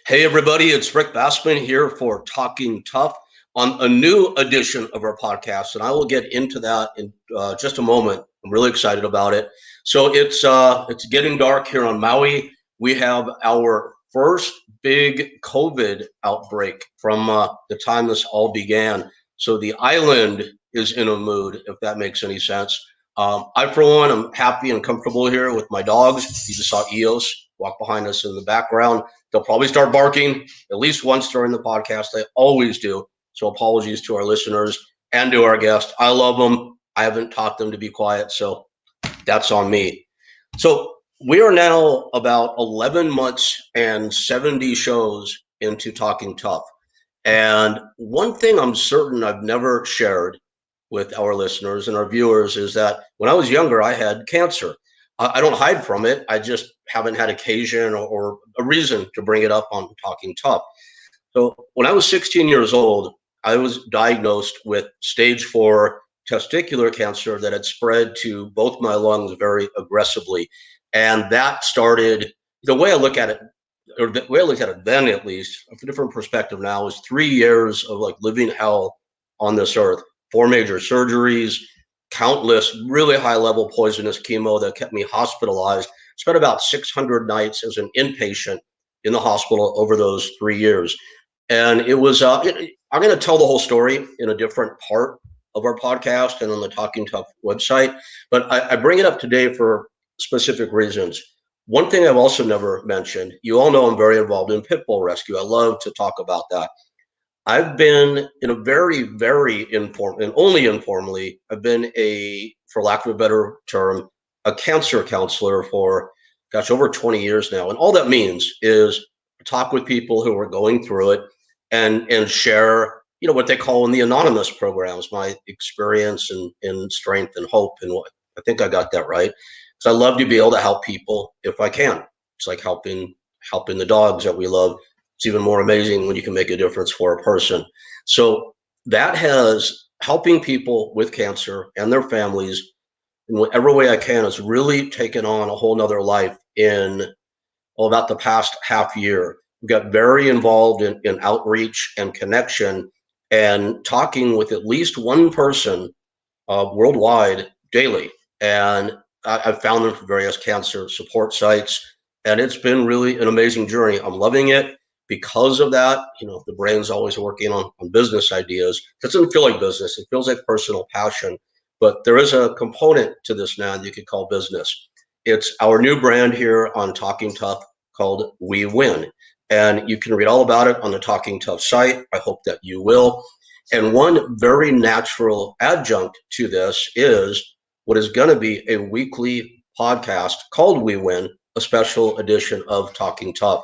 Hey, everybody, it's Rick Bassman here for Talking Tough on a new edition of our podcast, and I will get into that in just a moment. I'm really excited about it. So it's getting dark here on Maui. We have our first big COVID outbreak from the time this all began. So the island is in a mood, if that makes any sense. I, for one, am happy and comfortable here with my dogs. You just saw Eos walk behind us in the background. They'll probably start barking at least once during the podcast. They always do. So apologies to our listeners and to our guests. I love them. I haven't taught them to be quiet, so that's on me. So we are now about 11 months and 70 shows into Talking Tough. And one thing I'm certain I've never shared with our listeners and our viewers is that when I was younger, I had cancer. I don't hide from it. I just haven't had occasion or a reason to bring it up on Talking Tough. So when I was 16 years old, I was diagnosed with stage 4 testicular cancer that had spread to both my lungs very aggressively. And that started the way I look at it, or the way I looked at it then, at least, a different perspective now, is 3 years of like living hell on this earth. 4 major surgeries, countless really high level poisonous chemo that kept me hospitalized. Spent about 600 nights as an inpatient in the hospital over those 3 years. And it was, I'm going to tell the whole story in a different part of our podcast and on the Talking Tough website. But I bring it up today for specific reasons. One thing I've also never mentioned, you all know I'm very involved in pit bull rescue. I love to talk about that. I've been in a very, very informal and only informally, I've been for lack of a better term, a cancer counselor for, gosh, over 20 years now. And all that means is talk with people who are going through it and share, what they call in the anonymous programs, my experience and strength and hope. And what I think I got that right. So I love to be able to help people if I can. It's like helping the dogs that we love. It's even more amazing when you can make a difference for a person. So that has helping people with cancer and their families in whatever way I can has really taken on a whole nother life in about the past half year. We got very involved in outreach and connection and talking with at least one person worldwide daily. And I've found them for various cancer support sites. And it's been really an amazing journey. I'm loving it. Because of that, the brain's always working on business ideas. It doesn't feel like business. It feels like personal passion. But there is a component to this now that you could call business. It's our new brand here on Talking Tough called We Win. And you can read all about it on the Talking Tough site. I hope that you will. And one very natural adjunct to this is what is going to be a weekly podcast called We Win, a special edition of Talking Tough.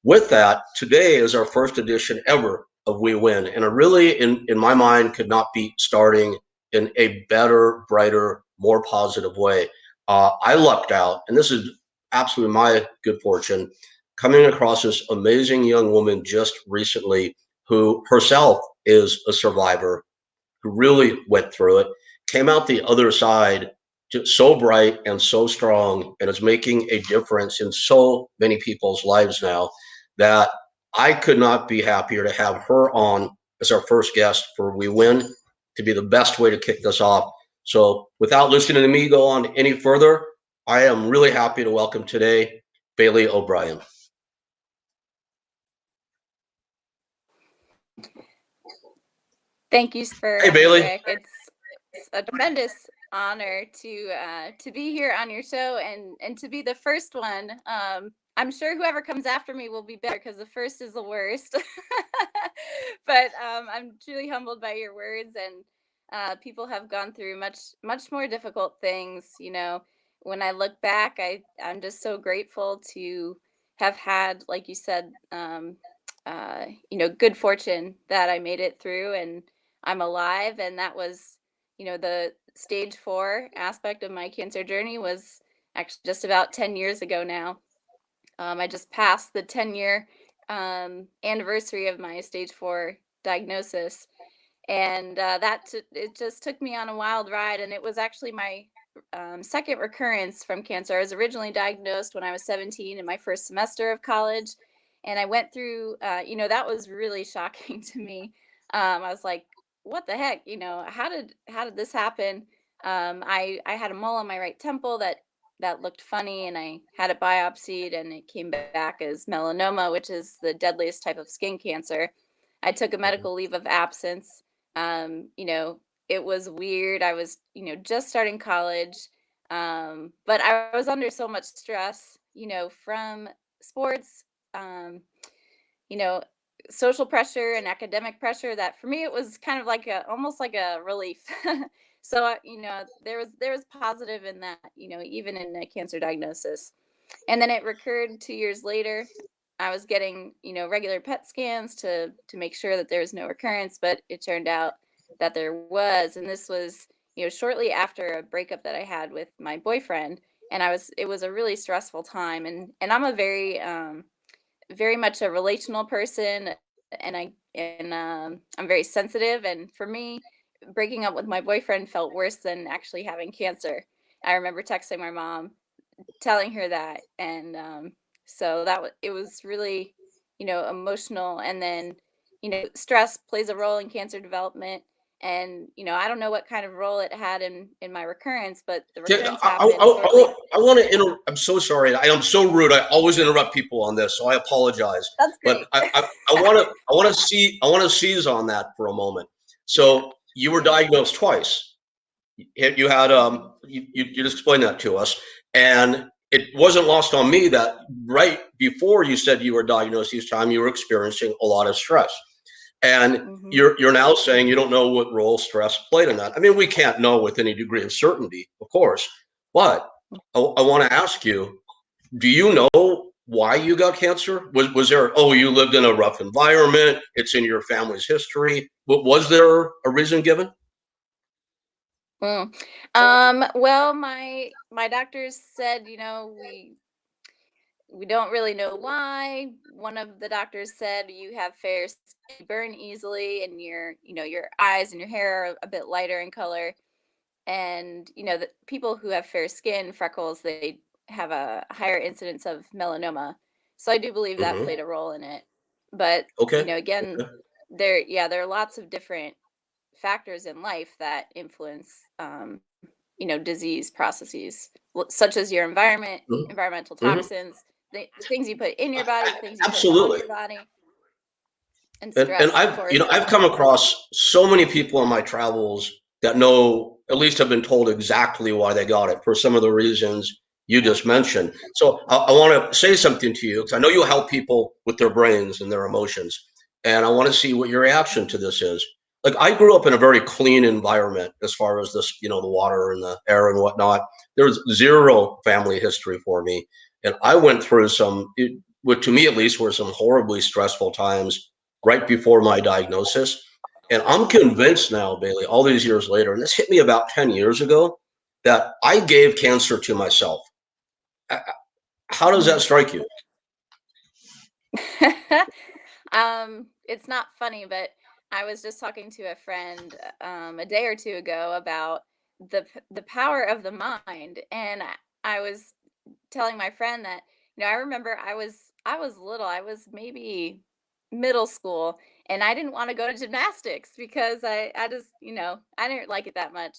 With that, today is our first edition ever of We Win. And it really, in my mind, could not be starting in a better, brighter, more positive way. I lucked out, and this is absolutely my good fortune, coming across this amazing young woman just recently who herself is a survivor, who really went through it, came out the other side just so bright and so strong, and is making a difference in so many people's lives now that I could not be happier to have her on as our first guest for We Win, to be the best way to kick this off. So without listening to me go on any further, I am really happy to welcome today Bailey O Brien. Thank you for Hey, Bailey. Rick. It's a tremendous honor to be here on your show and to be the first one. I'm sure whoever comes after me will be better because the first is the worst. But I'm truly humbled by your words, and people have gone through much more difficult things. When I look back, I'm just so grateful to have had, like you said, good fortune that I made it through and I'm alive. And that was, the stage 4 aspect of my cancer journey was actually just about 10 years ago now. I just passed the 10-year anniversary of my stage 4 diagnosis. And it just took me on a wild ride. And it was actually my second recurrence from cancer. I was originally diagnosed when I was 17 in my first semester of college. And I went through, that was really shocking to me. I was like, what the heck? How did this happen? I had a mole on my right temple that looked funny, and I had it biopsied, and it came back as melanoma, which is the deadliest type of skin cancer. I took a Mhm. medical leave of absence. Um, you know, it was weird. I was, just starting college, but I was under so much stress, from sports, um, you know, social pressure and academic pressure, that for me it was kind of like almost like a relief. So there was positive in that, even in a cancer diagnosis. And then it recurred 2 years later. I was getting, regular PET scans to make sure that there was no recurrence, but it turned out that there was. And this was, shortly after a breakup that I had with my boyfriend. And it was a really stressful time. And I'm a very much a relational person, and I'm very sensitive. And for me, breaking up with my boyfriend felt worse than actually having cancer. I remember texting my mom, telling her that, and so it was really, emotional. And then, stress plays a role in cancer development. And I don't know what kind of role it had in my recurrence, but the Yeah, recurrence happened shortly. I want to interrupt. I'm so sorry. I'm so rude. I always interrupt people on this, so I apologize. That's But great. I want to seize on that for a moment. Yeah. So you were diagnosed twice. You had Mhm. you just explained that to us, and it wasn't lost on me that right before you said you were diagnosed each time you were experiencing a lot of stress. And Mhm. you're now saying you don't know what role stress played in that. I mean, we can't know with any degree of certainty, of course, but I want to ask you: do you know why you got cancer? Was there? Oh, you lived in a rough environment. It's in your family's history. Was there a reason given? Mm. Well, my doctors said, we don't really know why. One of the doctors said you have fair skin, you burn easily, and your eyes and your hair are a bit lighter in color. And the people who have fair skin, freckles, they have a higher incidence of melanoma. So I do believe that Hmm. played a role in it. But Okay. again, Okay. there are lots of different factors in life that influence, disease processes, such as your environment, Mhm. environmental Mhm. toxins, the things you put in your body, the things you put on Absolutely. your body, and And stress, of course. I've come across so many people in my travels that know, at least have been told exactly why they got it for some of the reasons you just mentioned. So I want to say something to you because I know you help people with their brains and their emotions, and I want to see what your reaction to Mhm. this is. Like I grew up in a very clean environment as far as this, the water and the air and whatnot. There's zero family history for me, and I went through what to me at least were some horribly stressful times right before my diagnosis. And I'm convinced now, Bailey, all these years later, and this hit me about 10 years ago, that I gave cancer to myself. How does that Mhm. strike you? It's not funny, but I was just talking to a friend a day or two ago about the power of the mind. And I was telling my friend that, I remember I was little. I was maybe middle school, and I didn't want to go to gymnastics because I just, I didn't like it that much.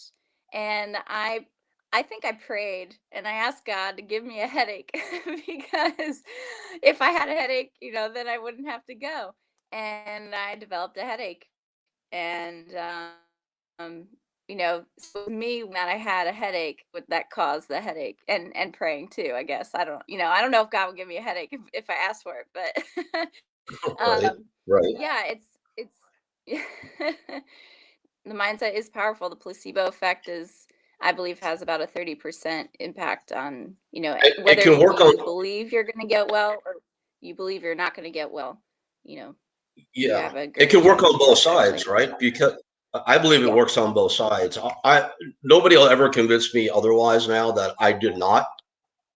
And I think I prayed and I asked God to give me a headache because if I had a headache, then I wouldn't have to go. And I developed a headache. And so me that I had a headache that caused the headache, and praying too, I guess. I don't know if God would give me a headache if I asked for it, but Right, um right. yeah, it's the mindset is powerful. The placebo effect is, I believe, has about a 30% impact on, It whether can work on, you believe you're going to get well or you believe you're not going to get well. You know, you yeah, have a it greater can work chance on both of sides, actually. right? Because I believe it Yeah. works on both sides. Nobody will ever convince me otherwise now that I did not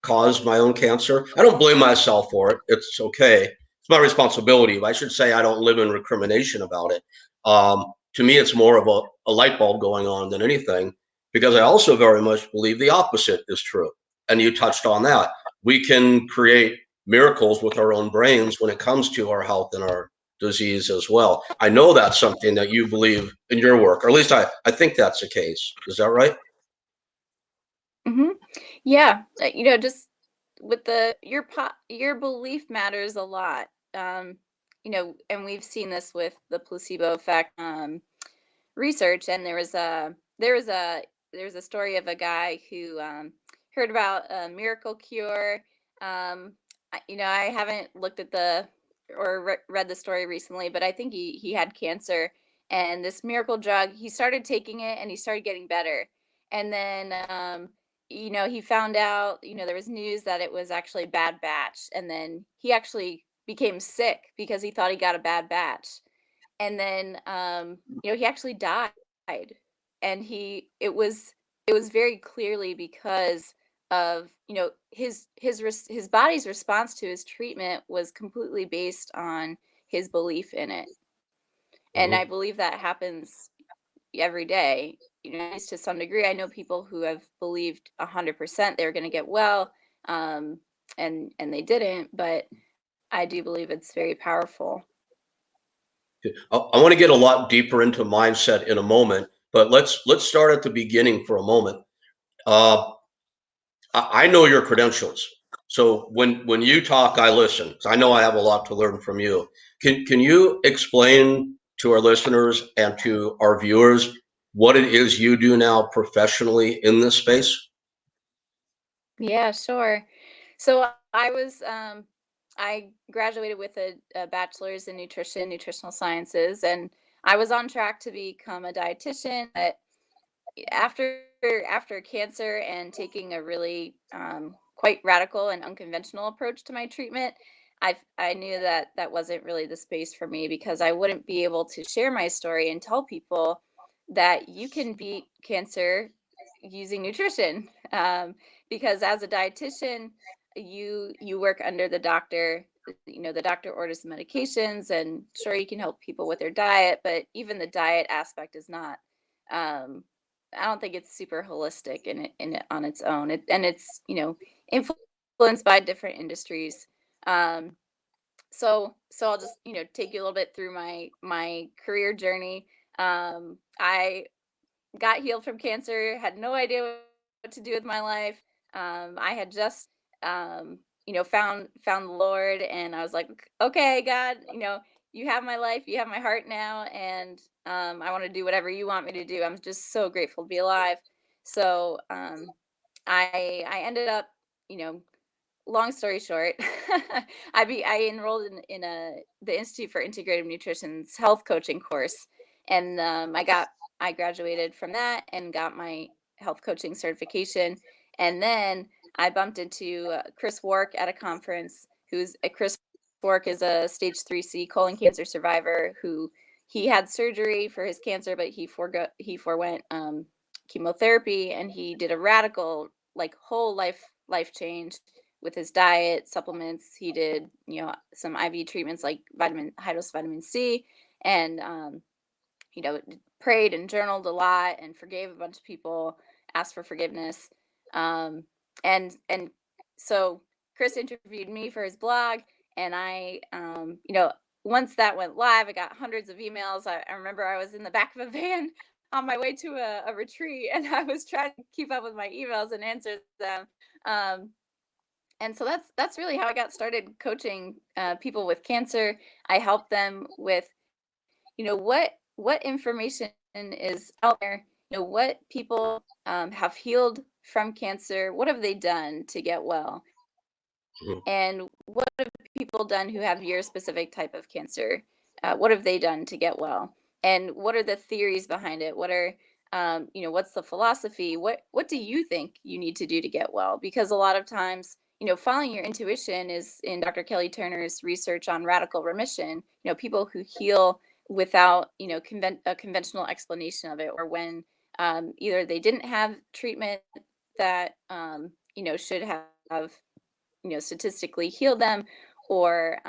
caused my own cancer. I don't blame myself for it. It's okay. It's my responsibility. I should say I don't live in recrimination about it. To me, it's more of a light bulb going on than anything, because I also very much believe the opposite is true. And you touched on that. We can create miracles with our own brains when it comes to our health and our disease as well. I know that's something that you believe in your work, or at least I think that's the case. Is that right? Hmm. Yeah, just with your belief matters a lot. Um, and we've seen this with the placebo effect. Research, and there was a story of a guy who heard about a miracle cure. I haven't looked at the or read the story recently, but I think he had cancer, and this miracle drug, he started taking it and he started getting better. And then he found out, there was news that it was actually a bad batch, and then he actually became sick because he thought he got a bad batch. And then he actually died, and it was very clearly because of his body's response to his treatment was completely based on his belief in it. And I Mhm. believe that happens every day, at least to some degree. I know people who have believed 100% they were going to get well, um, and they didn't, but I do believe it's very powerful. I want to get a lot deeper into mindset in a moment, but let's start at the beginning for a moment. Uh, I know your credentials, so when you talk, I listen. 'Cause I know I have a lot to learn from you. Can you explain to our listeners and to our viewers what it is you do now professionally in this space? Yeah, sure. So I graduated with a bachelor's in nutritional sciences, and I was on track to become a dietitian. But after after cancer and taking a really quite radical and unconventional approach to my treatment, I knew that that wasn't really the space for me, because I wouldn't be able to share my story and tell people that you can beat cancer using nutrition. Because as a dietitian, you work under the doctor. The doctor orders the medications, and sure, you can help people with their diet, but even the diet aspect is not. Um, I don't think it's super holistic in it on its own. And it's influenced by different industries. Um, so I'll just take you a little bit through my career journey. I got healed from cancer, had no idea what to do with my life. I had just, found the Lord, and I was like, okay, God, you have my life, you have my heart now, and I want to do whatever you want me to do. I'm just so grateful to be alive. So I ended up, you know, long story short, I enrolled in the Institute for Integrative Nutrition's health coaching course, and I graduated from that and got my health coaching certification. And then I bumped into Chris Wark at a conference. Chris Wark is a stage 3C colon cancer survivor who he had surgery for his cancer, but he forewent chemotherapy, and he did a radical, like, whole life change with his diet, supplements. He did, some IV treatments like high dose vitamin C, and you know, prayed and journaled a lot and forgave a bunch of people, asked for forgiveness. Um, and so Chris interviewed me for his blog, and once that went live, I got hundreds of emails. I remember I was in the back of a van on my way to a retreat, and I was trying to keep up with my emails and answer them. Um, and so that's really how I got started coaching people with cancer. I help them with, what information is out there, what people have healed from cancer, what have they done to get well, Mhm. and what have people done who have your specific type of cancer, what have they done to get well, and what are the theories behind it, what's the philosophy, what do you think you need to do to get well? Because a lot of times, following your intuition is in Dr. Kelly Turner's research on radical remission. People who heal without, a conventional explanation of it, or when either they didn't have treatment that should have, statistically healed them, or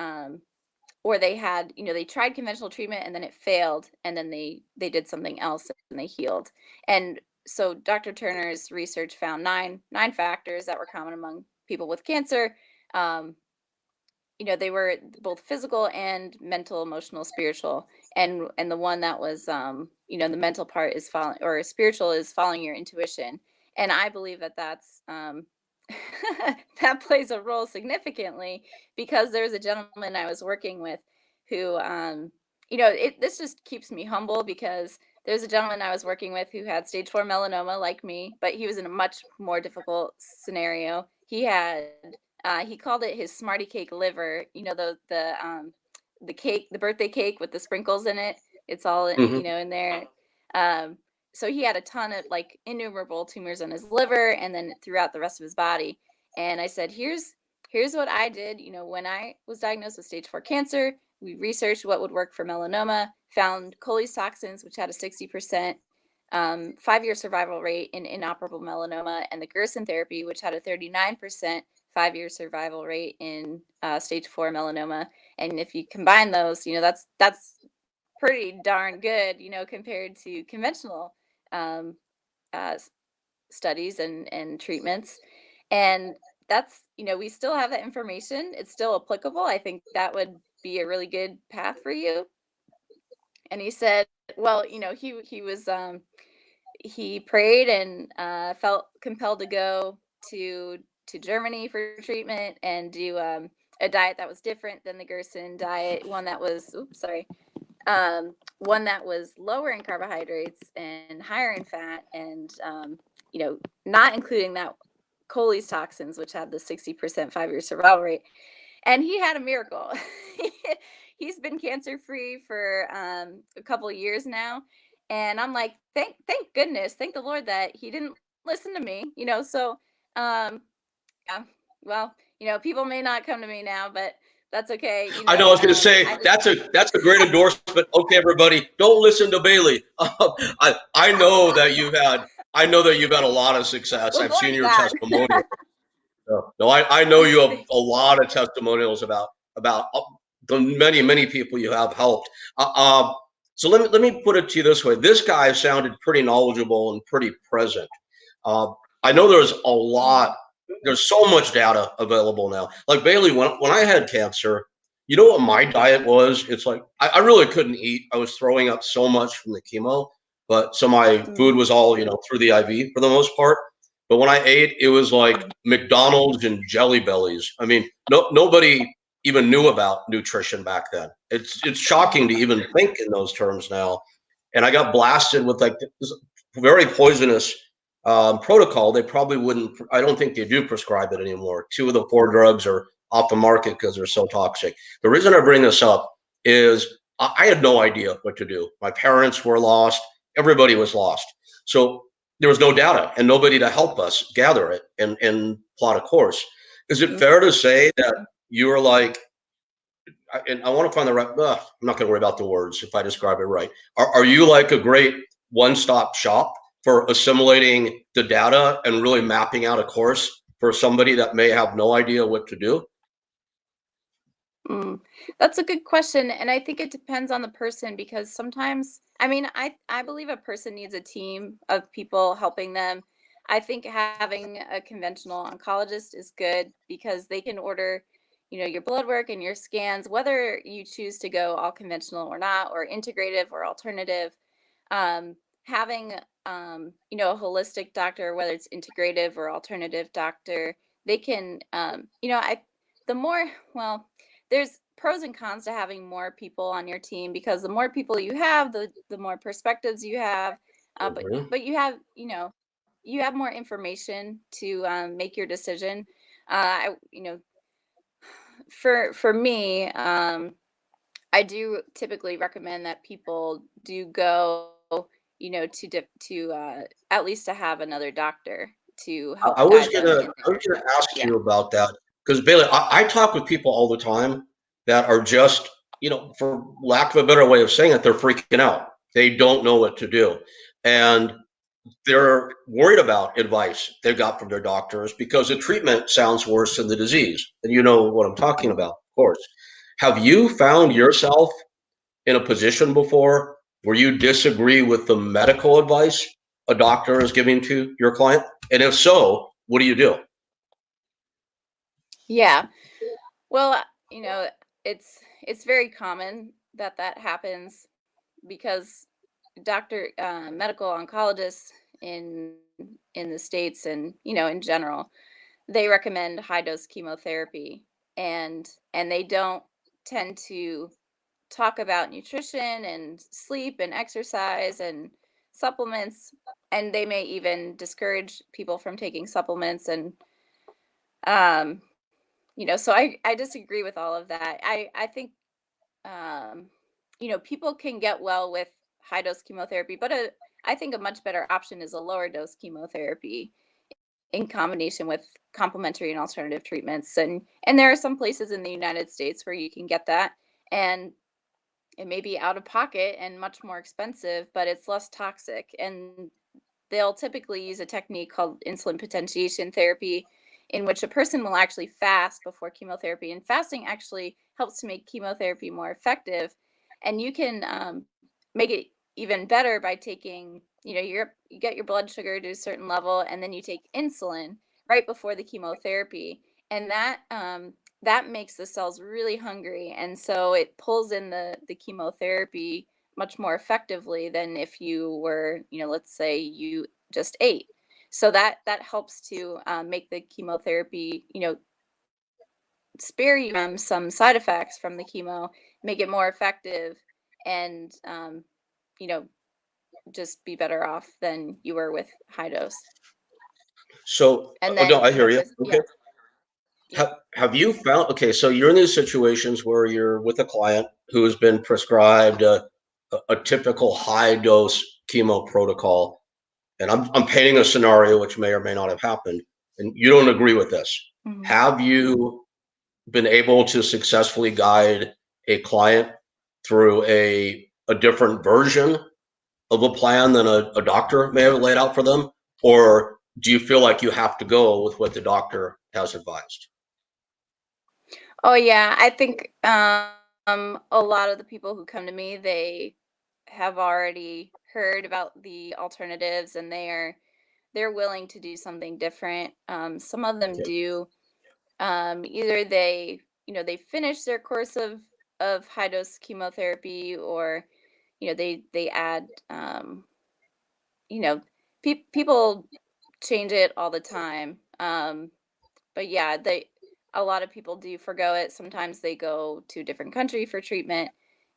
they had, they tried conventional treatment and then it failed, and then they did something else and they healed. And so Dr. Turner's research found nine factors that were common among people with cancer. um, they were both physical and mental, emotional, spiritual. And the one that was, the mental part is following, or spiritual is following your intuition. And I believe that that's, that plays a role significantly, because there's a gentleman I was working with who, this just keeps me humble, because there's a gentleman I was working with who had stage 4 melanoma like me, but he was in a much more difficult scenario. He called it his Smarty Cake liver. The cake, the birthday cake with the sprinkles in it. It's all Hmm. in there. Um, so he had a ton of, like, innumerable tumors in his liver, and then throughout the rest of his body. And I said, here's what I did. When I was diagnosed with stage 4 cancer, we researched what would work for melanoma, found toxins, which had a 60% 5-year survival rate in inoperable melanoma, and the Gerson therapy, which had a 39% 5-year survival rate in stage 4 melanoma. And if you combine those, that's pretty darn good, compared to conventional um, uh, studies and treatments. And that's, we still have that information. It's still applicable. I think that would be a really good path for you. And he said, well, he prayed and felt compelled to go to Germany for treatment and do a diet that was different than the Gerson diet, one that was lower in carbohydrates and higher in fat, and not including that toxins, which had the 60% 5-year survival rate. And he had a miracle. He's been cancer free for a couple of years now, and I'm like, thank goodness, thank the Lord that he didn't listen to me. So yeah, well, people may not come to me now, but that's okay. I know I was going to I say just that's a great endorsement. Okay, everybody, don't listen to Bailey. I know that you've had a lot of success. well, I've glory seen to your God. testimonial. No, I know you have a lot of testimonials about the many people you have helped. Uh, uh, so let me put it to you this way: this guy sounded pretty knowledgeable and pretty present. Uh, I know there's a Mhm. lot. There's so much data available now. Like Bailey, when I had cancer, you know what my diet was? It's like I really couldn't eat. I was throwing up so much from the chemo, but so my food Mm, was all through the IV for the most part. But when I ate, it was like mm, McDonald's and Jelly Bellies. I mean, nobody even knew about nutrition back then. It's shocking to even think in those terms now. And I got blasted with like this very poisonous protocol. They probably wouldn't. I don't think they do prescribe it anymore. 2 of the 4 drugs are off the market because they're so toxic. The reason I bring this up is I had no idea what to do. My parents were lost. Everybody was lost. So there was no data and nobody to help us gather it and plot a course. Is it mm. fair to say that you were like, and I want to find the right, I'm not going to worry about the words if I describe it right. Are you like a great one stop shop for assimilating the data and really mapping out a course for somebody that may have no idea what to do? Mm, that's a good question, and I think it depends on the person, because sometimes, I mean, I believe a person needs a team of people helping them. I think having a conventional oncologist is good, because they can order, your blood work and your scans, whether you choose to go all conventional or not, or integrative or alternative. Having a holistic doctor, whether it's integrative or alternative doctor, they can, I the more well there's pros and cons to having more people on your team, because the more people you have, the more perspectives you have, Mhm. but you have more information to make your decision. For me, I do typically recommend that people do go, at least to have another doctor to I help was guide gonna them in I was there. gonna ask Yeah. you about that because Bailey, I talk with people all the time that are just, for lack of a better way of saying it, they're freaking out. They don't know what to do. And they're worried about advice they've got from their doctors because the treatment sounds worse than the disease. And you know what I'm talking Mhm. about, of course. Have you found yourself in a position before where you disagree with the medical advice a doctor is giving to your client? And if so, what do you do? Yeah. Well, you know, it's very common that that happens because medical oncologists in in the states and in general, they recommend high dose chemotherapy, and they don't tend to talk about nutrition and sleep and exercise and supplements, and they may even discourage people from taking supplements. And um so I disagree with all of that. I think um people can get well with high dose chemotherapy, but I think a much better option is a lower dose chemotherapy in combination with complementary and alternative treatments. And there are some places in the United States where you can get that, and it may be out of pocket and much more expensive, but it's less toxic. And they'll typically use a technique called insulin potentiation therapy, in which a person will actually fast before chemotherapy. And fasting actually helps to make chemotherapy more effective. And you can make it even better by taking, you get your blood sugar to a certain level, and then you take insulin right before the chemotherapy. And that makes the cells really hungry. And so it pulls in the chemotherapy much more effectively than if you were, let's say you just ate. So that helps to make the chemotherapy, spare you from some side effects from the chemo, make it more effective, and you know, just be better off than you were with high dose. So, And no, then, I hear you. with Okay. yeah. Have you found, okay, so you're in these situations where you're with a client who has been prescribed a typical high dose chemo protocol, and I'm painting a scenario which may or may not have happened, and you don't agree with this. Mhm. Have you been able to successfully guide a client through a different version of a plan than a doctor may have laid out for them? Or do you feel like you have to go with what the doctor has advised? Oh yeah, I think a lot of the people who come to me, they have already heard about the alternatives, and they're willing to do something different. Some of them Okay. do. Either they finish their course of high dose chemotherapy, or they add you know people change it all the time. But yeah, they a lot of people do forgo it. Sometimes they go to a different country for treatment,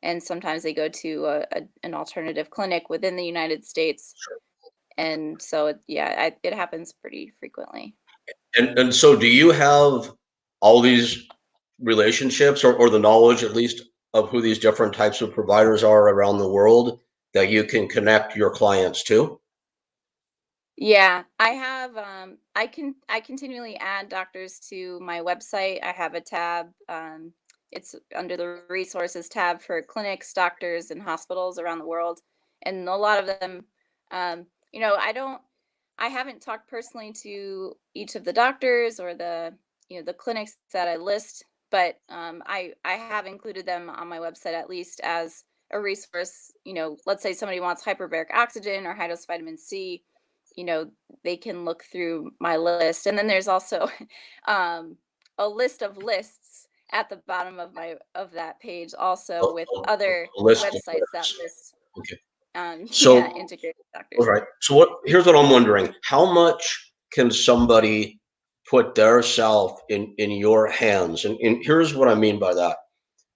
and sometimes they go to an alternative clinic within the United States. And so it happens pretty frequently. And so do you have all these relationships, or the knowledge at least of who these different types of providers are around the world that you can connect your clients to? Yeah, I have I continually add doctors to my website. I have a tab, it's under the resources tab for clinics, doctors, and hospitals around the world. And a lot of them, I haven't talked personally to each of the doctors or the clinics that I list, but I have included them on my website, at least as a resource. Let's say somebody wants hyperbaric oxygen or high dose vitamin C, you know, they can look through my list. And then there's also um, a list of lists at the bottom of that page, A, also with other a list of websites that things. list Okay. yeah, So, integrated all doctors. right. So here's what I'm wondering. How much can somebody put their self in your hands? And here's what I mean by that.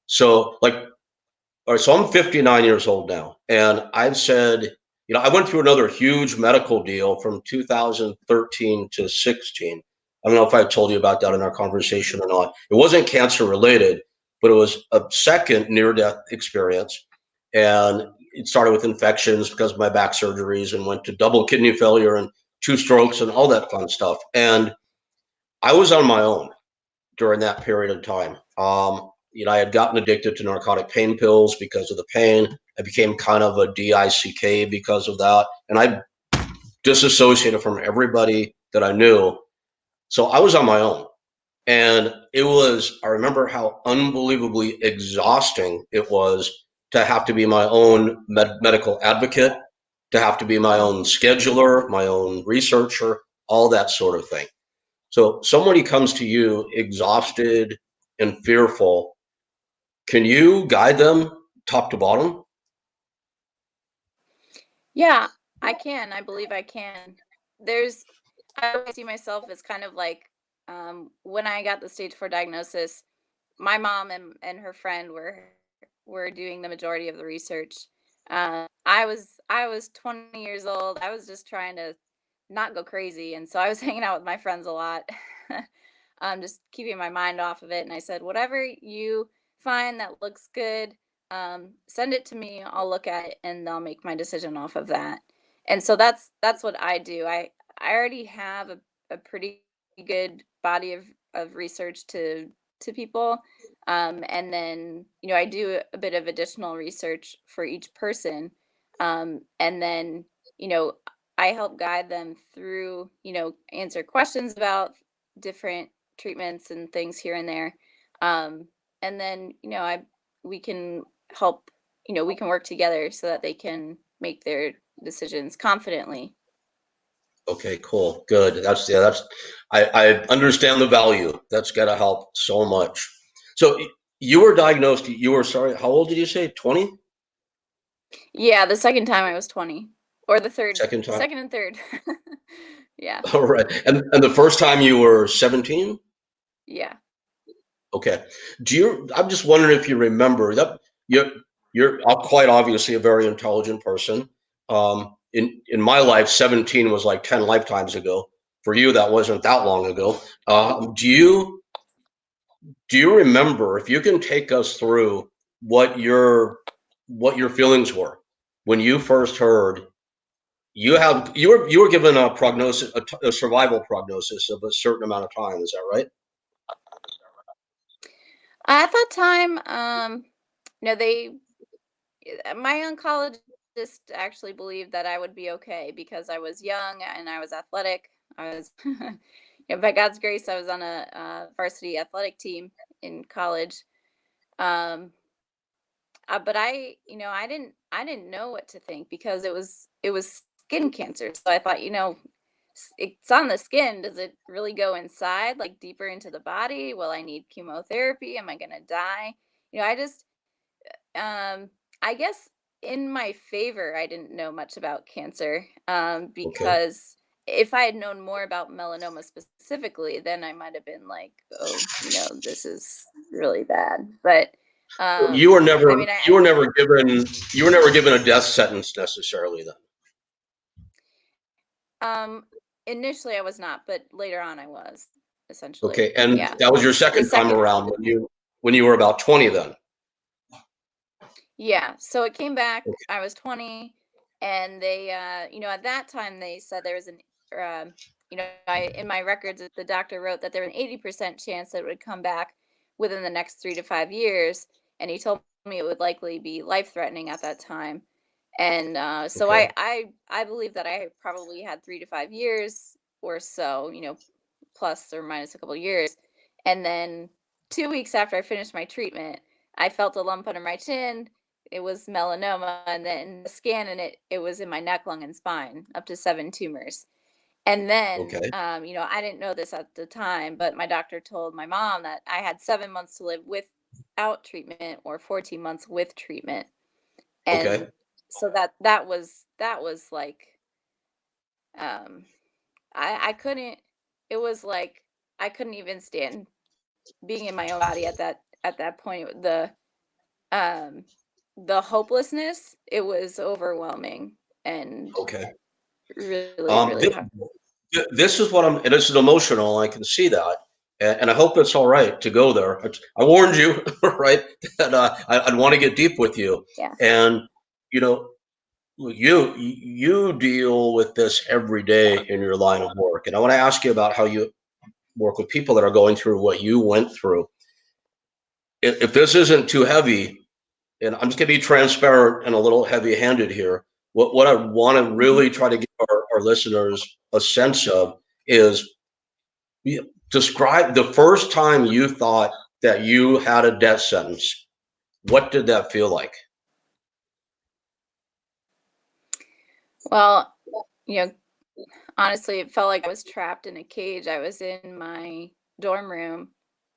So, like, all right, so I'm 59 years old now, and I've said, I went through another huge medical deal from 2013 to 16. I don't know if I told you about that in our conversation or not. It wasn't cancer related, but it was a second near death experience. And it started with infections because of my back surgeries, and went to double kidney failure and two strokes and all that fun stuff. And I was on my own during that period of time. I had gotten addicted to narcotic pain pills because of the pain. I became kind of a DICK because of that. And I disassociated from everybody that I knew. So I was on my own. And I remember how unbelievably exhausting it was to have to be my own medical advocate, to have to be my own scheduler, my own researcher, all that sort of thing. So somebody comes to you exhausted and fearful. Can you guide them top to bottom? Yeah, I can. I believe I can. There's I always see myself as kind of like when I got the stage 4 diagnosis, my mom and her friend were doing the majority of the research. I was 20 years old. I was just trying to not go crazy, and so I was hanging out with my friends a lot. Just keeping my mind off of it. And I said, whatever you find that looks good, send it to me. I'll look at it and I'll make my decision off of that. And so that's what I do. I already have a pretty good body of research to people. And then, I do a bit of additional research for each person. And then, you know, I help guide them through, answer questions about different treatments and things here and there. Um, and then, I we can help, we can work together so that they can make their decisions confidently. Okay, cool, good. That's I understand the value. That's gotta help so much. So you were diagnosed. You were sorry. How old did you say? 20? Yeah, the second time I was 20, or the third, Second time. second and third. Yeah, All right. And the first time you were 17? yeah. Okay. I'm just wondering if you remember that you're quite obviously a very intelligent person. In my life, 17 was like 10 lifetimes ago. For you, that wasn't that long ago. Do you remember if you can take us through what your feelings were when you first heard you were given a prognosis, a survival prognosis of a certain amount of time, is that right? At that time, they my oncologist actually believed that I would be okay because I was young and I was athletic. I was, by God's grace, I was on a varsity athletic team in college. Um, but I didn't know what to think because it was skin cancer. So I thought, it's on the skin. Does it really go inside, like deeper into the body? Will I need chemotherapy? Am I gonna die? I just um, I guess in my favor, I didn't know much about cancer, Okay. because if I had known more about melanoma specifically, then I might have been like, oh, this is really bad. But You were I never mean, you were never given you were never given a death sentence necessarily then. um, initially I was not, but later on I was, essentially. Okay, and Yeah, that was your the second time second around when you were about 20 then. Yeah, so it came back, Okay. I was 20, and they, at that time they said there was in my records, the doctor wrote that there was an 80% chance that it would come back within the next 3 to 5 years. And he told me it would likely be life-threatening at that time. And so Okay. I believe that I probably had 3 to 5 years or so, plus or minus a couple years. And then 2 weeks after I finished my treatment, I felt a lump under my chin. It was melanoma, and then the scan and it was in my neck, lung, and spine, up to 7 tumors. And then, Okay. I didn't know this at the time, but my doctor told my mom that I had 7 months to live without treatment or 14 months with treatment. And Okay. so that was like, um I couldn't it was like I couldn't even stand being in my own body at that point. Um the hopelessness, it was overwhelming and Okay. really, Um, really this, hard. this is what I'm, and this is emotional. I can see that, and I hope it's all right to go there. I warned you, right? That I'd want to get deep with you, Yeah. and you know, you deal with this every day in your line of work, and I want to ask you about how you work with people that are going through what you went through. If this isn't too heavy, and I'm just going to be transparent and a little heavy-handed here. What I want to Mhm. really try to give our listeners a sense of is describe the first time you thought that you had a death sentence. What did that feel like? Well, you know, honestly, it felt like I was trapped in a cage. I was in my dorm room.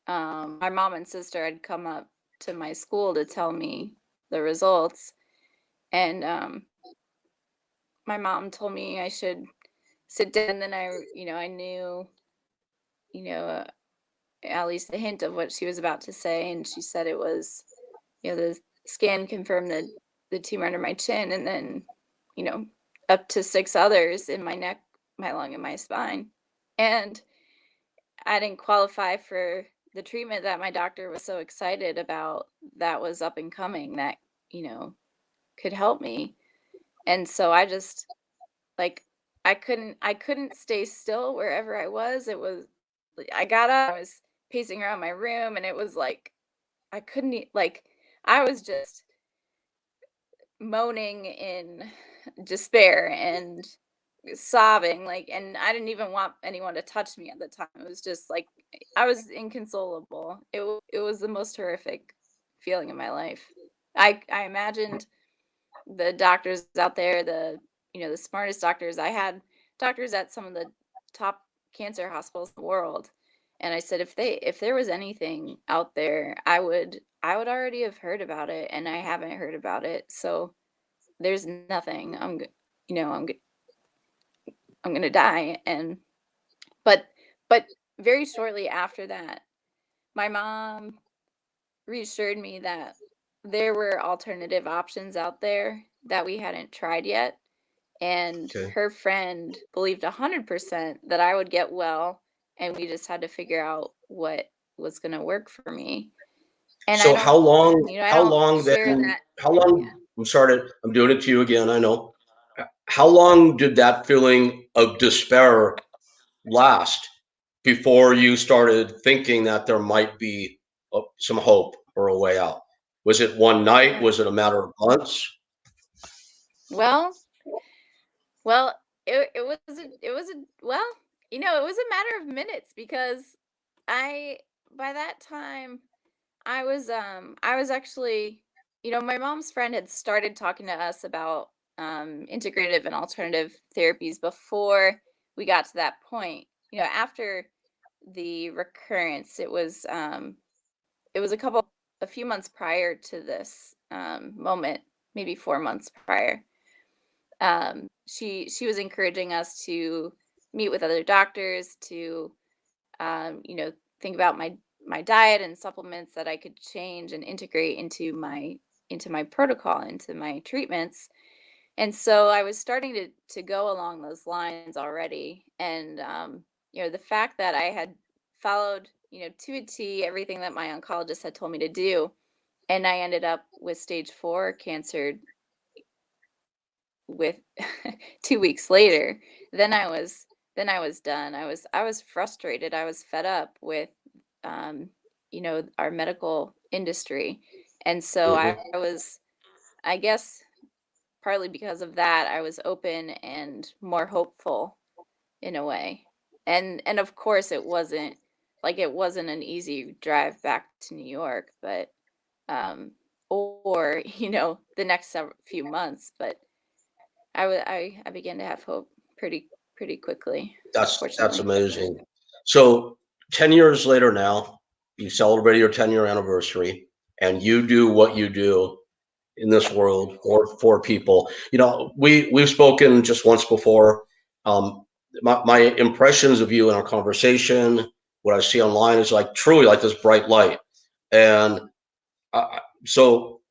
My mom and sister had come up to my school to tell me the results. And my mom told me I should sit down. Then I knew, you know, uh, at least a hint of what she was about to say. And she said it was, the scan confirmed the tumor under my chin, and then, you know, up to six others in my neck, my lung, and my spine. And I didn't qualify for the treatment that my doctor was so excited about, that was up and coming, that, you know, could help me. And so I just, like, I couldn't stay still wherever I was. It was like, I got up, I was pacing around my room, and it was like I couldn't like, I was just moaning in despair and sobbing, like, and I didn't even want anyone to touch me at the time. It was just like I was inconsolable. It was the most horrific feeling in my life. I imagined the doctors out there, the smartest doctors. I had doctors at some of the top cancer hospitals in the world. And I said, if there was anything out there, I would already have heard about it, and I haven't heard about it. So there's nothing. You know, I'm gonna die. And but but very shortly after that, my mom reassured me that there were alternative options out there that we hadn't tried yet. And Okay. her friend believed 100% that I would get well, and we just had to figure out what was going to work for me. And So I how don't long share then, that. how Yeah. long, I'm sorry, I'm doing it to you again, I know. How long did that feeling of despair last before you started thinking that there might be some hope or a way out? Was it one night? Yeah. Was it a matter of months? Well, well, it was a matter of minutes, because I by that time I was actually, my mom's friend had started talking to us about integrative and alternative therapies before we got to that point. After the recurrence, it was a few months prior to this moment, maybe 4 months prior. She was encouraging us to meet with other doctors, to think about my diet and supplements that I could change and integrate into my protocol, into my treatments. And so I was starting to go along those lines already. And the fact that I had followed, to a T, everything that my oncologist had told me to do, and I ended up with stage 4 cancer with 2 weeks later. Then I was done. I was frustrated. I was fed up with our medical industry. And so I Mhm. was, I guess, partly because of that, I was open and more hopeful in a way. And of course it wasn't an easy drive back to New York, but or the next few months. But I began to have hope pretty quickly, That's fortunately. amazing. So 10 years later now, you celebrated your 10-year anniversary and you do what you do in this world for people. We've spoken just once before. Um, my impressions of you in our conversation, what I see online is like truly like this bright light. And so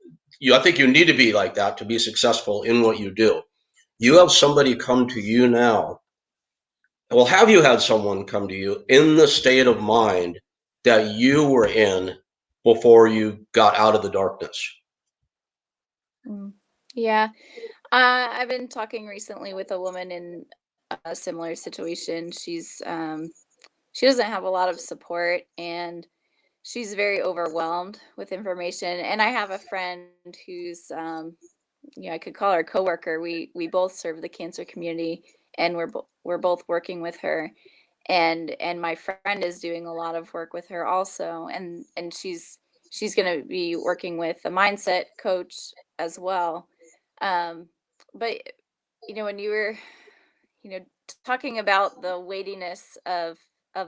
I think you need to be like that to be successful in what you do. You have somebody come to you now. Well, have you had someone come to you in the state of mind that you were in before you got out of the darkness? Mm. Yeah. I've been talking recently with a woman in a similar situation. She doesn't have a lot of support, and she's very overwhelmed with information. And I have a friend who's, I could call her a coworker. We both serve the cancer community, and we're both working with her. And my friend is doing a lot of work with her also, and she's going to be working with a mindset coach as well. um but when you were talking about the weightiness of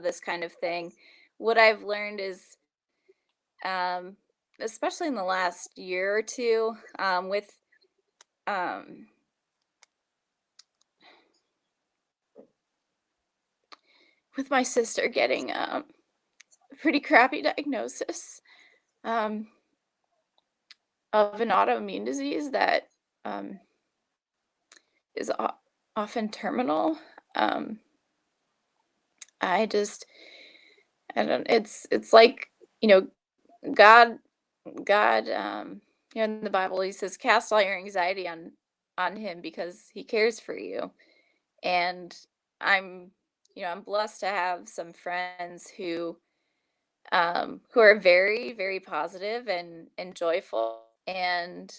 this kind of thing, what I've learned is, um especially in the last year or two, um, with my sister getting a pretty crappy diagnosis um, of an autoimmune disease that um, is often terminal. Um, I just, I don't. It's like, you know, God, God. In the Bible, He says, "Cast all your anxiety on Him because He cares for you." And I'm, I'm blessed to have some friends who are very, very positive and joyful, and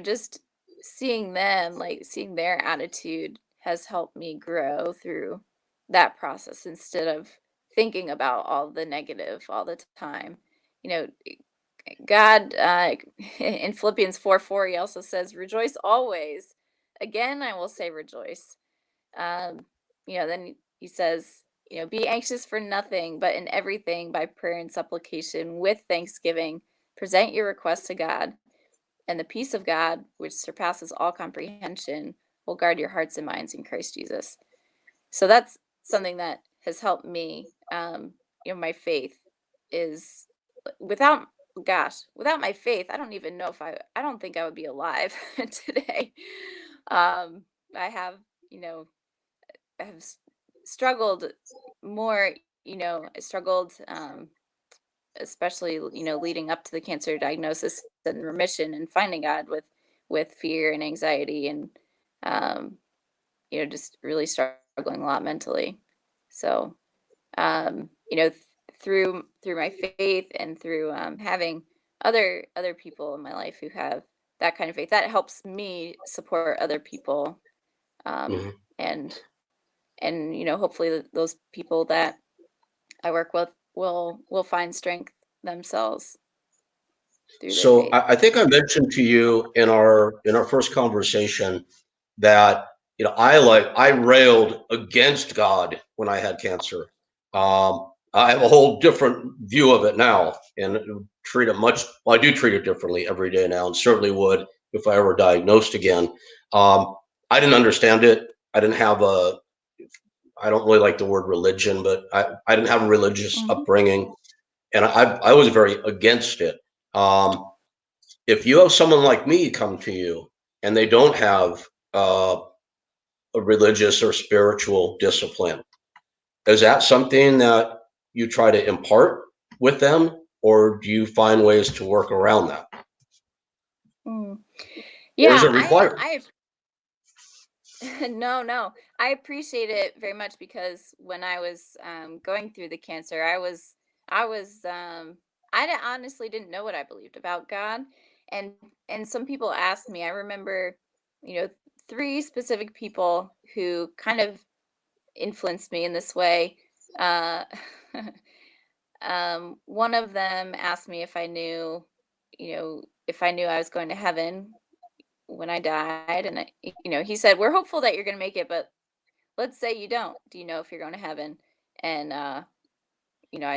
just seeing them, like seeing their attitude has helped me grow through that process instead of thinking about all the negative all the time. You know, God, in Philippians 4:4, he also says, "Rejoice always." Again, I will say rejoice. Um, then he says, "Be anxious for nothing, but in everything by prayer and supplication with thanksgiving, present your requests to God, and the peace of God, which surpasses all comprehension, will guard your hearts and minds in Christ Jesus." So that's something that has helped me. My faith is without, gosh, without my faith, I don't even know if I don't think I would be alive today. Um, I have, you know, I have struggled more, I struggled, especially, leading up to the cancer diagnosis and remission and finding God with fear and anxiety and, um, just really struggling a lot mentally. So, through my faith and through having other people in my life who have that kind of faith, that helps me support other people, um, Mhm. and hopefully those people that I work with will find strength themselves through their So faith. I think I mentioned to you in our first conversation that I railed against God when I had cancer. I have a whole different view of it now, and treat it much. Well, I do treat it differently every day now, and certainly would if I ever diagnosed again. Um, I didn't understand it. I didn't have a. I don't really like the word religion, but I didn't have a religious Mhm. upbringing, and I was very against it. Um, if you have someone like me come to you and they don't have uh, a religious or spiritual discipline, is that something that you try to impart with them, or do you find ways to work around that, Mm. or is Yeah, it required? no, no. I appreciate it very much because when I was going through the cancer, honestly didn't know what I believed about God, and some people asked me. I remember, you know, three specific people who kind of influenced me in this way. Uh, one of them asked me if I knew I was going to heaven when I died, and he said, "We're hopeful that you're going to make it, but let's say you don't. Do you know if you're going to heaven?" And I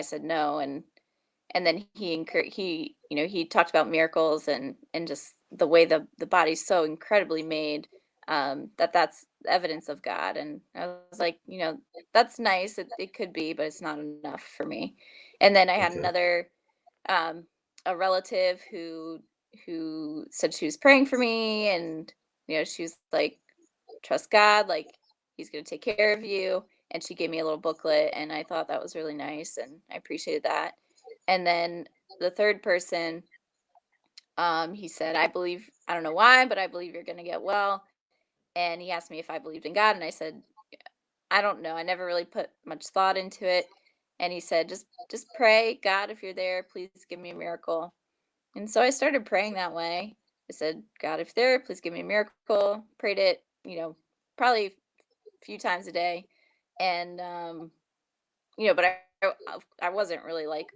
said no, and then he talked about miracles and just the way the body's so incredibly made, that that's evidence of God. And I was like, that's nice. It could be, but it's not enough for me. And then I had Okay. another um, a relative who said she was praying for me, and she was like, "Trust God, like He's going to take care of you." And she gave me a little booklet, and I thought that was really nice, and I appreciated that. And then the third person, he said, I don't know why, but I believe you're going to get well." And he asked me if I believed in God, and I said, "I don't know. I never really put much thought into it." And he said, "Just pray, God, if you're there, please give me a miracle." And so I started praying that way. I said, "God, if you're there, please give me a miracle." Prayed it, probably a few times a day. And but I wasn't really like,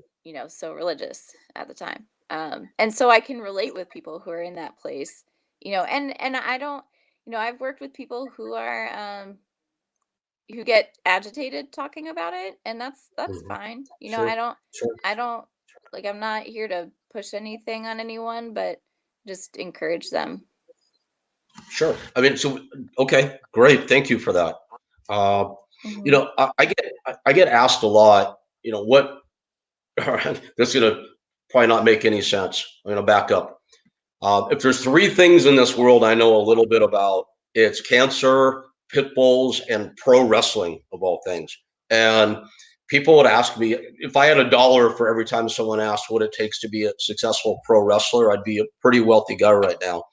so religious at the time. And so I can relate with people who are in that place, and I don't, I've worked with people who get agitated talking about it, and that's Mhm. fine. Sure. Sure. I don't, like, I'm not here to push anything on anyone, but just encourage them. Sure. I mean, so okay, great. Thank you for that. Uh, Hmm. I get asked a lot. What? This is gonna probably not make any sense. I'm gonna back up. If there's three things in this world I know a little bit about, it's cancer, pit bulls, and pro wrestling of all things. And people would ask me if I had $1 for every time someone asked what it takes to be a successful pro wrestler, I'd be a pretty wealthy guy right now.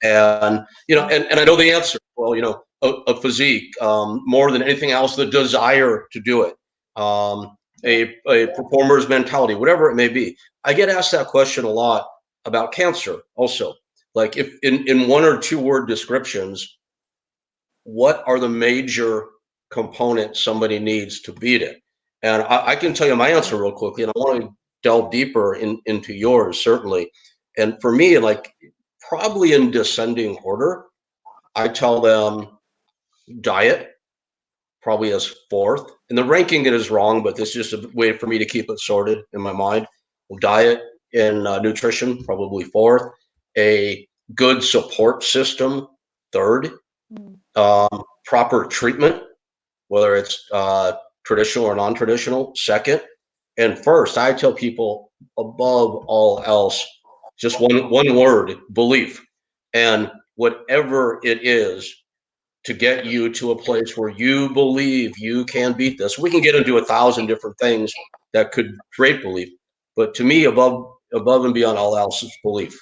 And and I know the answer. Well, a physique, more than anything else, the desire to do it, Yeah. a performer's mentality, whatever it may be. I get asked that question a lot about cancer also. Like, if in one or two word descriptions, what are the major components somebody needs to beat it? And I can tell you my answer real quickly, and I want to delve deeper into yours, certainly. And for me, like, probably in descending order, I tell them diet probably as fourth. And the ranking it is wrong, but this is just a way for me to keep it sorted in my mind. Well, diet and nutrition probably fourth. A good support system third. Mm. Proper treatment, whether it's traditional or non-traditional, second. And first, I tell people above all else, just one word: belief. And whatever it is to get you to a place where you believe you can beat this. We can get into 1,000 different things that could create belief, but to me, above and beyond all else is belief.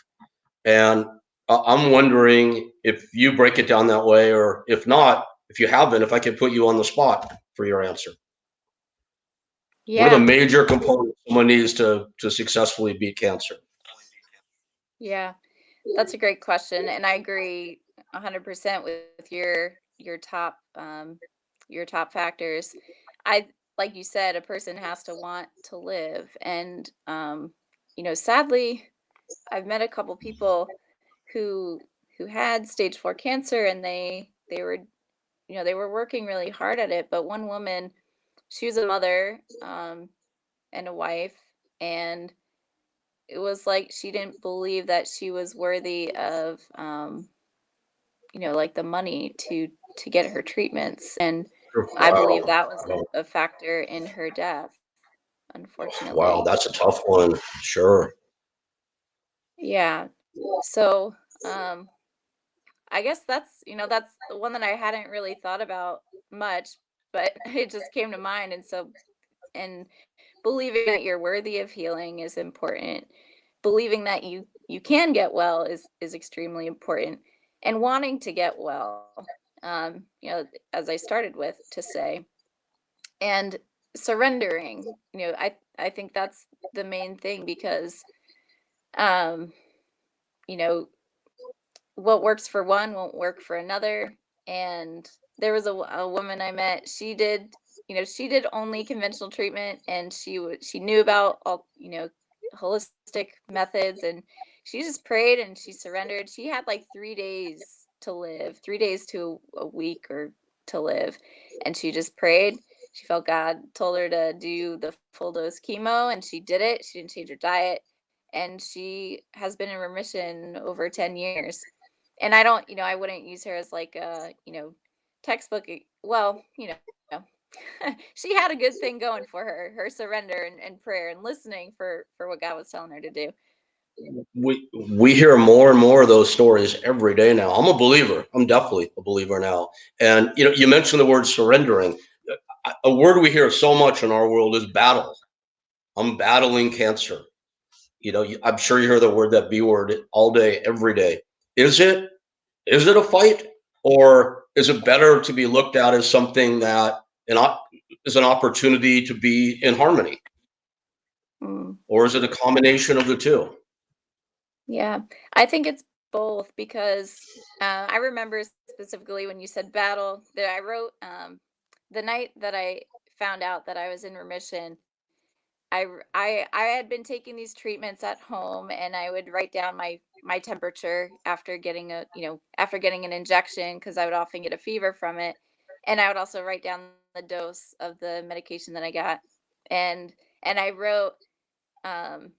And I'm wondering if you break it down that way, or if not, if you haven't, if I could put you on the spot for your answer. What are the Yeah. major components someone needs to successfully beat cancer? Yeah. That's a great question, and I agree 100% with your top factors. I Like you said, a person has to want to live, and sadly, I've met a couple people who had stage 4 cancer, and they were they were working really hard at it. But one woman, she was a mother, and a wife, and it was like she didn't believe that she was worthy of like the money to get her treatments, and I believe Wow. that was Wow. a factor in her death, Wow, unfortunately. that's a tough one. Sure. Yeah. So, I guess that's the one that I hadn't really thought about much, but it just came to mind. And believing that you're worthy of healing is important. Believing that you can get well is extremely important, and wanting to get well. As I started with to say, and surrendering. I think that's the main thing, because um, you know, what works for one won't work for another. And there was a woman I met. She did only conventional treatment, and she knew about all holistic methods, and she just prayed and she surrendered. She had like 3 days to live, 3 days to a week or to live, and she just prayed. She felt God told her to do the full dose chemo, and she did it. She didn't change her diet, and she has been in remission over 10 years. And I wouldn't use her as like a, textbook. Well, she had a good thing going for her surrender and prayer and listening for what God was telling her to do. We hear more and more of those stories every day now. I'm a believer. I'm definitely a believer now. And you mentioned the word surrendering. A word we hear so much in our world is battle. I'm battling cancer. I'm sure you hear the word, that B word, all day, every day. Is it is it a fight, or is it better to be looked at as something that is an opportunity to be in harmony, Mm. or is it a combination of the two? Yeah, I think it's both, because I remember specifically when you said battle, that I wrote the night that I found out that I was in remission. I had been taking these treatments at home, and I would write down my temperature after getting after getting an injection, because I would often get a fever from it, and I would also write down the dose of the medication that I got, and I wrote um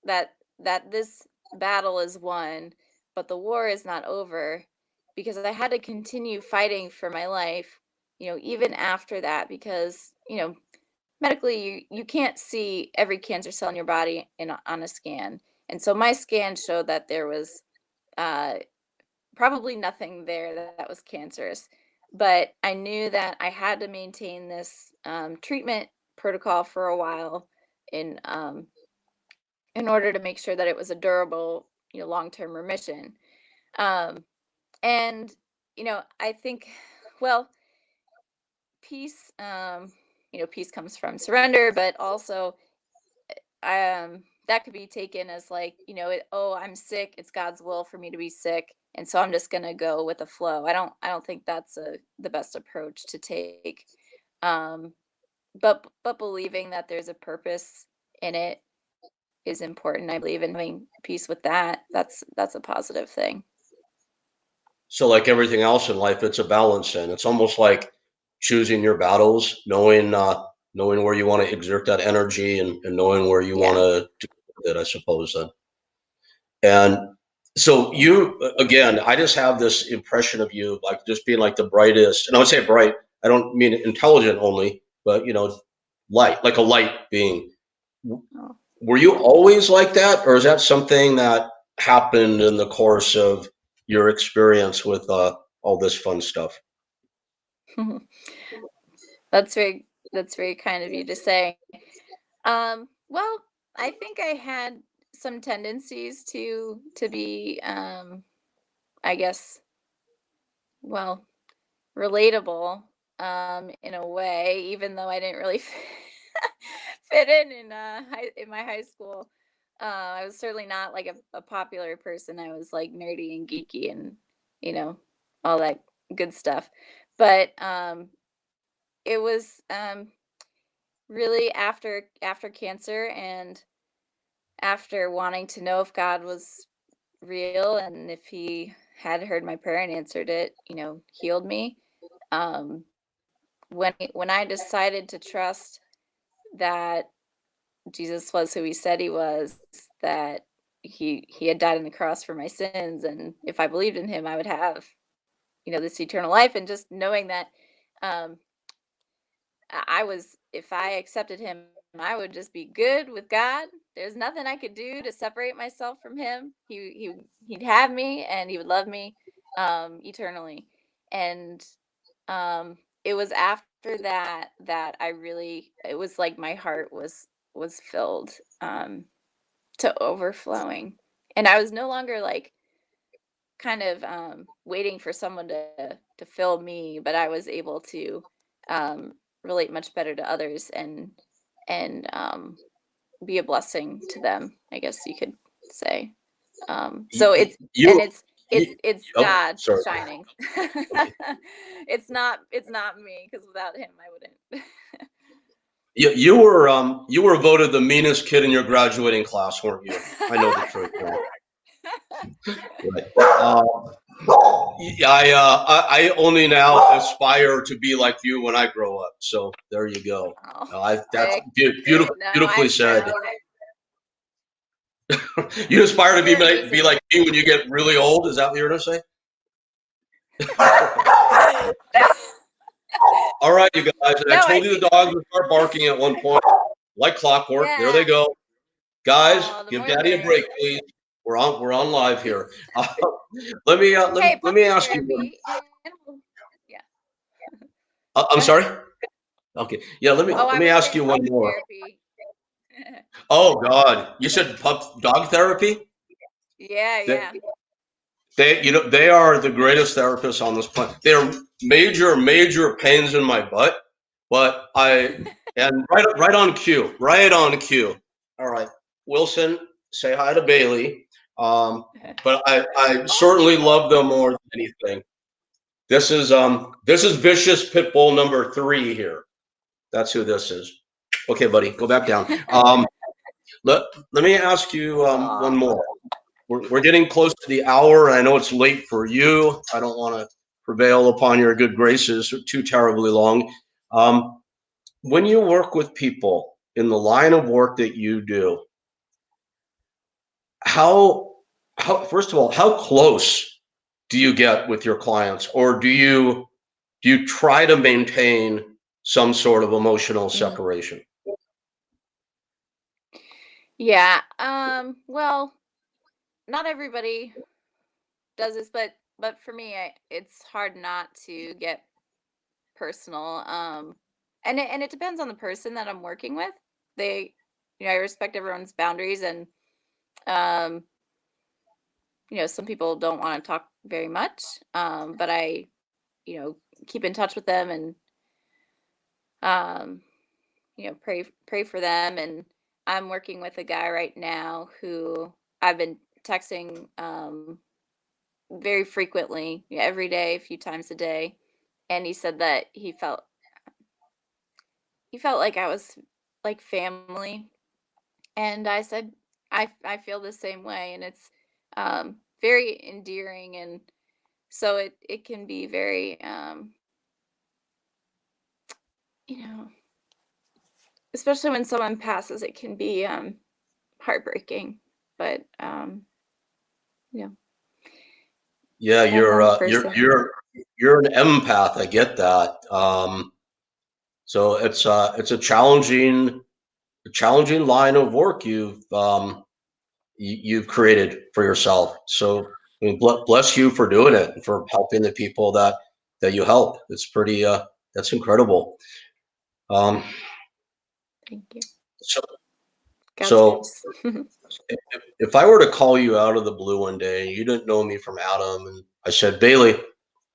that this battle is won, but the war is not over, because I had to continue fighting for my life, even after that, because, medically you can't see every cancer cell in your body on a scan. And so my scan showed that there was uh, probably nothing there that was cancerous. But I knew that I had to maintain this treatment protocol for a while in in order to make sure that it was a durable, long-term remission. Um, and I think, well, peace, peace comes from surrender, but also that could be taken as like, oh, I'm sick, it's God's will for me to be sick, and so I'm just going to go with the flow. I don't think that's the best approach to take. um but believing that there's a purpose in it is important. I believe in having peace with that. That's a positive thing. So like everything else in life, it's a balance, and it's almost like choosing your battles, knowing where you want to exert that energy, and knowing where you want Yeah. to do it, I suppose. Then. And so you, again, I just have this impression of you like just being like the brightest, and I would say bright, I don't mean intelligent only, but light, like a light being. Oh. Were you always like that, or is that something that happened in the course of your experience with all this fun stuff? that's very that's very kind of you to say. Well, I think I had some tendencies to be, I guess, well, relatable, in a way, even though I didn't really fit in my high school. I was certainly not like a popular person. I was like nerdy and geeky and you know all that good stuff. But it was really after cancer and after wanting to know if God was real and if he had heard my prayer and answered it, healed me. Um, when I decided to trust that Jesus was who he said he was, that he had died on the cross for my sins, and if I believed in him, I would have, this eternal life. And just knowing that um, I was, if I accepted him, I would just be good with God. There's nothing I could do to separate myself from him. He'd have me, and he would love me eternally. And it was after that I really, it was like my heart was filled to overflowing, and I was no longer like kind of waiting for someone to fill me, but I was able to um, relate much better to others and be a blessing to them, I guess you could say. You, So it's and you, you it's oh, God sorry. shining. Okay. It's not me, because without him I wouldn't. You were voted the meanest kid in your graduating class, weren't you? I know the truth. Right. Yeah, I only now aspire to be like you when I grow up. So there you go. Oh, That's thank you. beautiful, No, I beautifully aspire said. to be You aspire to you're be amazing. like me when you get really old. Is that what you're gonna say? All right, you guys. And I No, I told you think the dogs would start barking at one point, like clockwork. There they yeah. go. Guys, Oh, the give more the Daddy a merrier. break, please. We're on live here. Let me Hey, let me puppy ask you one. therapy. Animal. Yeah. I'm Go ahead. sorry. Okay. Yeah. Let me Oh, let I me was ask saying you one puppy more. therapy. Oh God, you said dog therapy? Yeah, They, yeah. they are the greatest therapists on this planet. They're major pains in my butt, but and right on cue, right on cue. All right, Wilson, say hi to Bailey. But I certainly Oh. love them more than anything. This is vicious pit bull number 3 here. That's who this is. Okay, buddy, go back down. Let let me ask you one Aw. more. We're getting close to the hour. I know it's late for you. I don't want to prevail upon your good graces too terribly long. Um, when you work with people in the line of work that you do, how first of all, how close do you get with your clients, or do you try to maintain some sort of emotional Mm. separation? Yeah. Well, not everybody does this, but for me, it's hard not to get personal. And it depends on the person that I'm working with. They, I respect everyone's boundaries, and um, some people don't want to talk very much. But I, you know, keep in touch with them, and um, pray for them. And I'm working with a guy right now who I've been texting very frequently, every day, a few times a day, and he said that he felt like I was like family, and I said I feel the same way, and it's very endearing, and so it can be very you know especially when someone passes, it can be heartbreaking, but you know Yeah, depends you're on the uh, you're person. you're you're an empath. I get that. So it's a challenging line of work you've created for yourself. So I mean, bless you for doing it and for helping the people that you help. It's pretty. That's incredible. Um, Thank you. so God's so grace. if I were to call you out of the blue one day and you didn't know me from Adam, and I said, Bailey,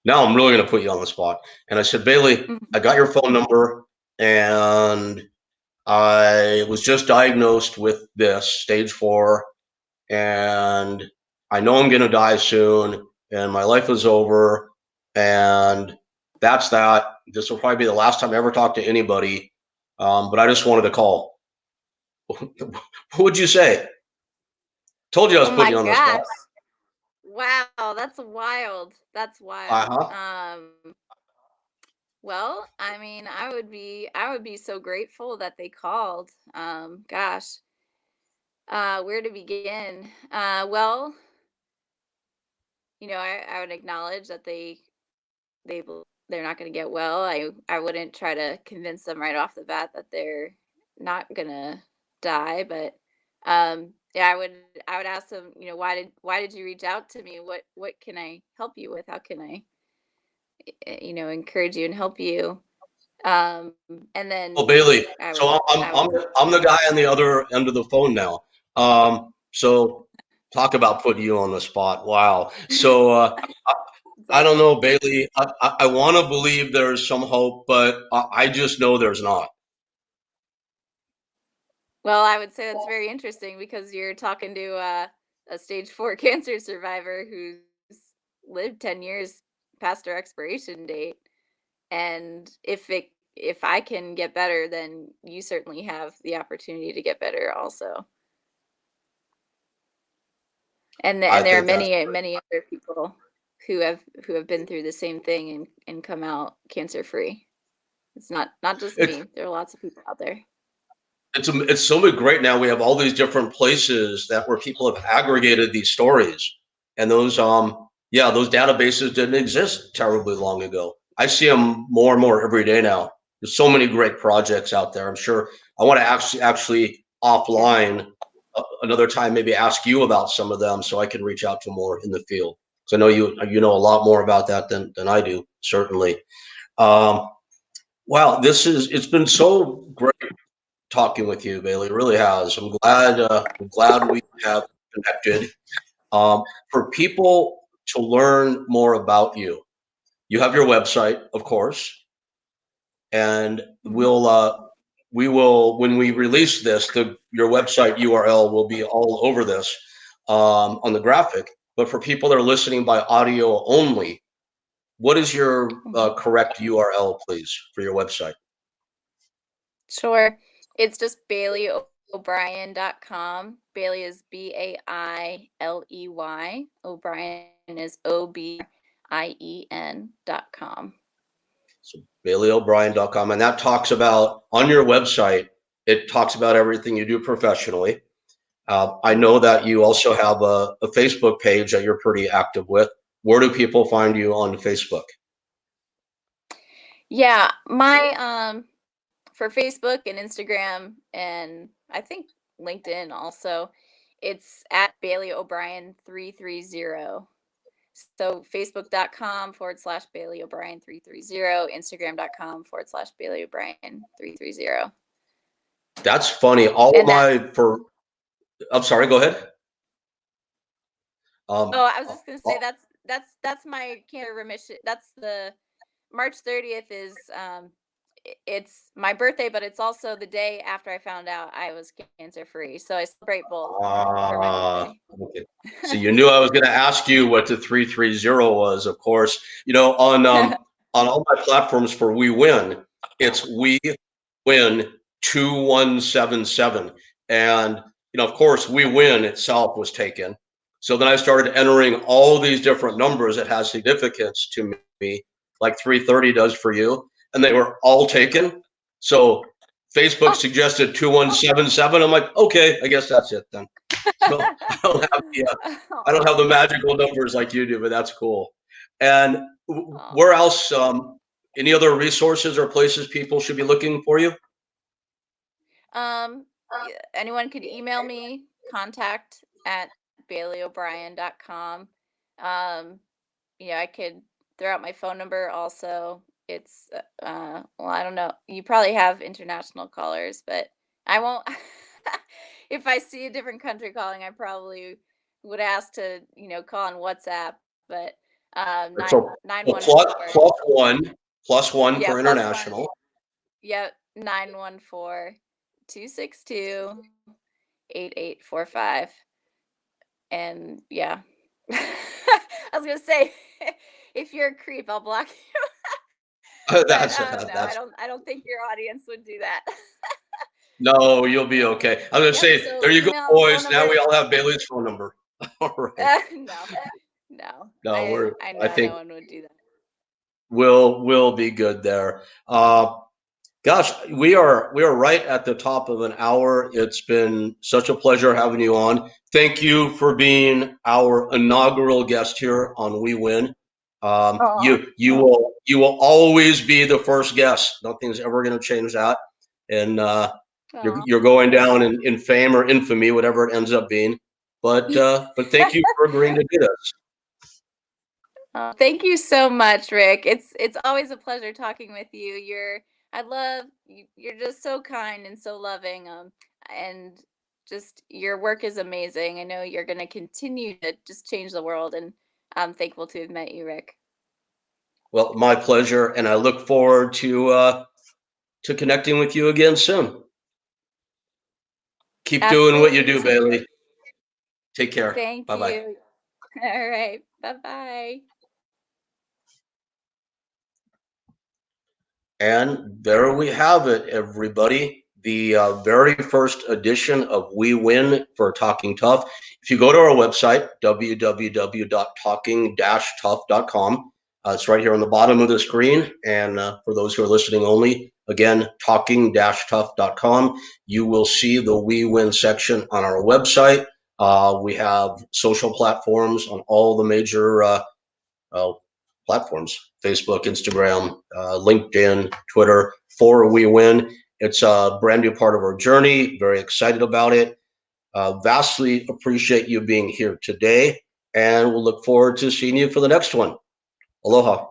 now I'm really going to put you on the spot. And I said, Bailey, I Mhm. got your phone number and I was just diagnosed with this stage 4, and I know I'm going to die soon, and my life is over, and that's that. This will probably be the last time I ever talk to anybody, but I just wanted to call. What would you say? Told you I was Oh putting my you on the spot. gosh. Wow, that's wild. That's Uh wild. huh. Well, I mean, I would be so grateful that they called. Gosh, where to begin? Well, I would acknowledge that they're not going to get well. I wouldn't try to convince them right off the bat that they're not gonna die, but yeah, I would ask them, why did you reach out to me? What can I help you with? How can I encourage you and help you? Um, and Well, then Bailey. I So would I'm I I'm would I'm the guy on the other end of the phone now. So talk about putting you on the spot. Wow. So It's I don't awesome. know, Bailey. I want to believe there's some hope, but I just know there's not. Well, I would say that's very interesting because you're talking to a stage 4 cancer survivor who's lived 10 years past her expiration date. And if I can get better, then you certainly have the opportunity to get better also. I And there are think that's many other people who have been through the same thing and come out cancer free. It's not just it's me. There are lots of people out there. it's so great now. We have all these different places that where people have aggregated these stories, and those databases didn't exist terribly long ago. I see them more and more every day now. There's so many great projects out there. I'm sure I want to actually Yeah. offline another time maybe ask you about some of them so I can reach out to more in the field. So I know you know a lot more about that than I do, certainly. Um, wow, it's been so great talking with you, Bailey. It really has. I'm glad we have connected. For people to learn more about you, you have your website, of course, and Mhm. we will when we release this, your website URL will be all over this on the graphic. But for people that are listening by audio only, what is your Mhm. correct URL, please, for your website? Sure. It's just BaileyO'Brien.com. Bailey is Bailey. O'Brien is OBRIEN.com. So BaileyO'Brien.com, and that talks about on your website. It talks about everything you do professionally. I know that you also have a Facebook page that you're pretty active with. Where do people find you on Facebook? Yeah, my for Facebook and Instagram and I think LinkedIn also, it's at Bailey O'Brien 330. So facebook.com/Bailey O'Brien 330, Instagram.com/Bailey O'Brien 330. That's funny. All of And that my for I'm sorry, go ahead. oh, Um, I was just gonna say that's my cancer remission. That's the March 30th is it's my birthday, but it's also the day after I found out I was cancer free. So I celebrate both for my birthday. okay. So you knew I was going to ask you what the 330 was, of course. On all my platforms for We Win, it's We Win 2177. And of course, We Win itself was taken. So then I started entering all these different numbers that has significance to me, like 330 does for you, and they were all taken. So Facebook Oh, suggested 2177. I'm like, okay, I guess that's it then. So I don't have the magical numbers like you do, but that's cool. And oh. where else? Any other resources or places people should be looking for you? Anyone could email me, contact@baileyobrien.com. I could throw out my phone number also. It's well, I don't know. You probably have international callers, but I won't if I see a different country calling, I probably would ask to, call on WhatsApp, but So nine well, one four. plus one Yeah, for +1. international. Yep, 914-262-8845. And yeah. I was gonna say, if you're a creep, I'll block you. But no, I That's don't think your audience would do that. no, you'll be okay. I was gonna Yep. say, So there you go, email, phone boys. Now number. we all have Bailey's phone number. All right. No, no. No, I I know no think one would do that. we'll be good there. Gosh, we are right at the top of an hour. It's been such a pleasure having you on. Thank you for being our inaugural guest here on We Win. Oh, You will always be the first guest. Nothing's ever going to change that, and oh. you're going down in fame or infamy, whatever it ends up being. But thank you for agreeing to do this. Oh, thank you so much, Rick. It's always a pleasure talking with you. I love you. You're just so kind and so loving. And just your work is amazing. I know you're going to continue to just change the world, and I'm thankful to have met you, Rick. Well, my pleasure, and I look forward to connecting with you again soon. Keep doing what you Absolutely. do, Bailey. Take care. Thank Bye bye. you. All right. Bye bye. And there we have it, everybody. The very first edition of We Win for Talking Tough. If you go to our website, www.talking-tough.com, it's right here on the bottom of the screen. And for those who are listening only, again, talking-tough.com, you will see the We Win section on our website. We have social platforms on all the major uh, platforms: Facebook, Instagram, LinkedIn, Twitter, for We Win. It's a brand new part of our journey. Very excited about it. Vastly appreciate you being here today, and we'll look forward to seeing you for the next one. Aloha.